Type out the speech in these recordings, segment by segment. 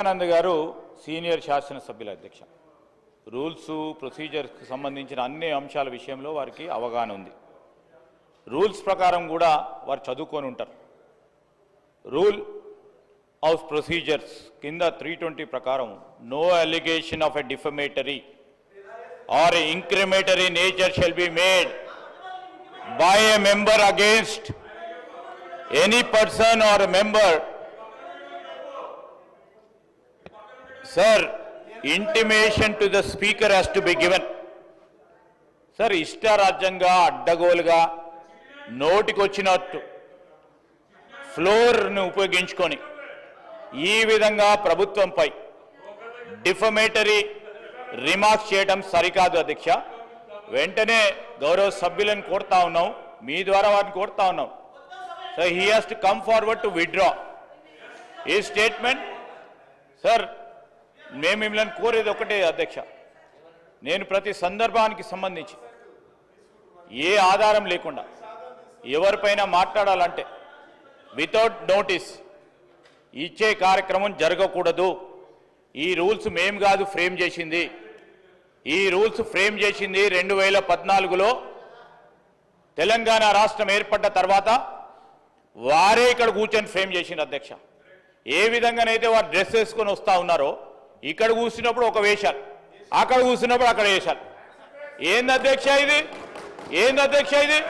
ఆనంద్ గారు సీనియర్ శాసనసభ్యుల అధ్యక్ష. రూల్స్ ప్రొసీజర్స్కి సంబంధించిన అన్ని అంశాల విషయంలో వారికి అవగాహన ఉంది. రూల్స్ ప్రకారం కూడా వారు చదువుకొని ఉంటారు. రూల్ ఆఫ్ ప్రొసీజర్స్ కింద 320 ప్రకారం no allegation of a defamatory or incriminatory nature shall be made by a member against any person or member. Sir, intimation to the speaker has to be given. Sir, ఇష్టారాజ్యంగా అడ్డగోలుగా నోటికొచ్చినట్టు ఫ్లోర్ను ఉపయోగించుకొని ఈ విధంగా ప్రభుత్వంపై defamatory remarks చేయడం సరికాదు అధ్యక్ష. వెంటనే గౌరవ సభ్యులను కోరుతా ఉన్నాం, మీ ద్వారా వారిని కోరుతా ఉన్నాం. So he has to come forward to withdraw ఈ స్టేట్మెంట్. సార్, మేము మిమ్మల్ని కోరేది ఒకటే అధ్యక్ష, నేను ప్రతి సందర్భానికి సంబంధించి ఏ ఆధారం లేకుండా ఎవరిపైన మాట్లాడాలంటే వితౌట్ నోటీస్ ఇచ్చే కార్యక్రమం జరగకూడదు. ఈ రూల్స్ మేము కాదు ఫ్రేమ్ చేసింది, ఈ రూల్స్ ఫ్రేమ్ చేసింది 2014లో తెలంగాణ రాష్ట్రం ఏర్పడ్డ తర్వాత వారే ఇక్కడ కూర్చొని ఫ్రేమ్ చేసింది అధ్యక్ష. ఏ విధంగానైతే వారు డ్రెస్ వేసుకొని వస్తూ ఉన్నారో ఇక్కడ కూర్చున్నప్పుడు ఒక వేషాలు, అక్కడ కూర్చున్నప్పుడు అక్కడ వేషాలు. ఏంది అధ్యక్ష ఇది? ఏంది అధ్యక్ష ఇది?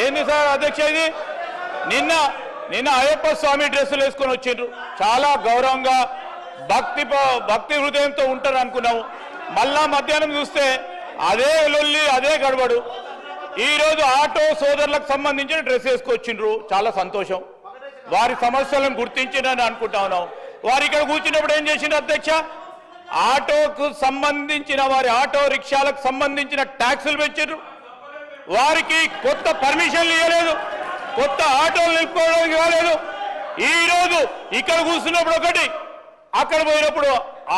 ఏంది సార్ అధ్యక్ష ఇది? నిన్న అయ్యప్ప స్వామి డ్రెస్సులు వేసుకొని వచ్చిండ్రు, చాలా గౌరవంగా భక్తి హృదయంతో ఉంటారు అనుకున్నాము. మళ్ళా మధ్యాహ్నం చూస్తే అదే లొల్లి, అదే గడబడు. ఈరోజు ఆటో సోదరులకు సంబంధించిన డ్రెస్ వేసుకొచ్చిండ్రు, చాలా సంతోషం. వారి సమస్యలను గుర్తించిందని అనుకుంటా ఉన్నాం. వారు ఇక్కడ కూర్చున్నప్పుడు ఏం చేసిండ్రు అధ్యక్ష? ఆటోకు సంబంధించిన వారి ఆటో రిక్షాలకు సంబంధించిన ట్యాక్సులు పెంచారు, వారికి కొత్త పర్మిషన్లు ఇవ్వలేదు, కొత్త ఆటోలు నిలుపుకోవడానికి రాలేదు. ఈరోజు ఇక్కడ కూర్చున్నప్పుడు ఒకటి, అక్కడ పోయినప్పుడు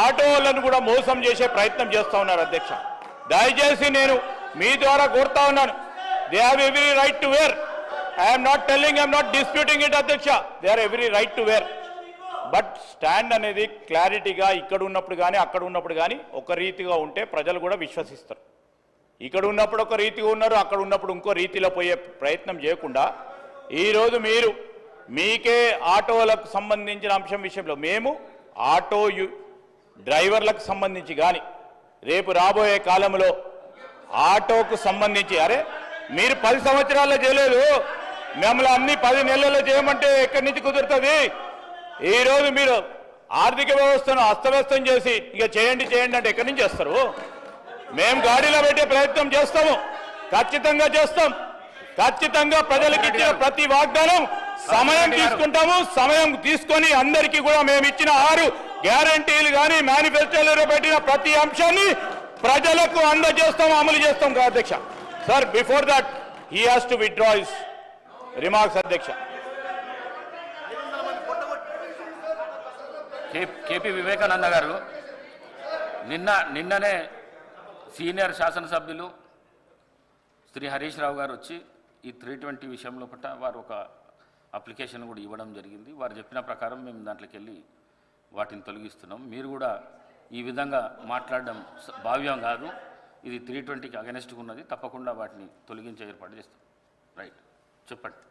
ఆటోలను కూడా మోసం చేసే ప్రయత్నం చేస్తూ ఉన్నారు అధ్యక్ష. దయచేసి నేను మీ ద్వారా కోరుతా ఉన్నాను, they have every right to wear. I'm not telling, I'm not disputing it అధ్యక్ష, they are every right to wear. But stand అనేది క్లారిటీగా ఇక్కడ ఉన్నప్పుడు కానీ అక్కడ ఉన్నప్పుడు కానీ ఒక రీతిగా ఉంటే ప్రజలు కూడా విశ్వసిస్తారు. ఇక్కడ ఉన్నప్పుడు ఒక రీతిగా ఉన్నారు, అక్కడ ఉన్నప్పుడు ఇంకో రీతిలో పోయే ప్రయత్నం చేయకుండా ఈరోజు మీరు మీకే ఆటోలకు సంబంధించిన అంశం విషయంలో మేము ఆటో డ్రైవర్లకు సంబంధించి కానీ రేపు రాబోయే కాలంలో ఆటోకు సంబంధించి, అరే మీరు 10 సంవత్సరాల్లో చేయలేదు, మిమ్మల్ని అన్ని 10 నెలల్లో చేయమంటే ఎక్కడి నుంచి కుదురుతుంది? ఈరోజు మీరు ఆర్థిక వ్యవస్థను అస్తవ్యస్తం చేసి ఇక చేయండి చేయండి అంటే ఎక్కడి నుంచి చేస్తారు? మేము గాడిలో పెట్టే ప్రయత్నం చేస్తాము, ఖచ్చితంగా చేస్తాం. ఖచ్చితంగా ప్రజలకు ఇచ్చిన ప్రతి వాగ్దానం సమయం తీసుకుంటాము. సమయం తీసుకొని అందరికీ కూడా మేము ఇచ్చిన 6 గ్యారంటీలు కానీ మేనిఫెస్టోలో పెట్టిన ప్రతి అంశాన్ని ప్రజలకు అందజేస్తాము, అమలు చేస్తాం అధ్యక్ష. Sir, before that he has to withdraw his remarks అధ్యక్ష. కేపీ వివేకానంద గారు నిన్ననే సీనియర్ శాసనసభ్యులు శ్రీ హరీష్ రావు గారు వచ్చి ఈ 320 విషయంలో పట్ల వారు ఒక అప్లికేషన్ కూడా ఇవ్వడం జరిగింది. వారు చెప్పిన ప్రకారం మేము దాంట్లోకి వెళ్ళి వాటిని తొలగిస్తున్నాం. మీరు కూడా ఈ విధంగా మాట్లాడడం భావ్యం కాదు, ఇది 320కి అగెనెస్ట్గా ఉన్నది, తప్పకుండా వాటిని తొలగించే ఏర్పాటు చేస్తాం. రైట్, చెప్పండి.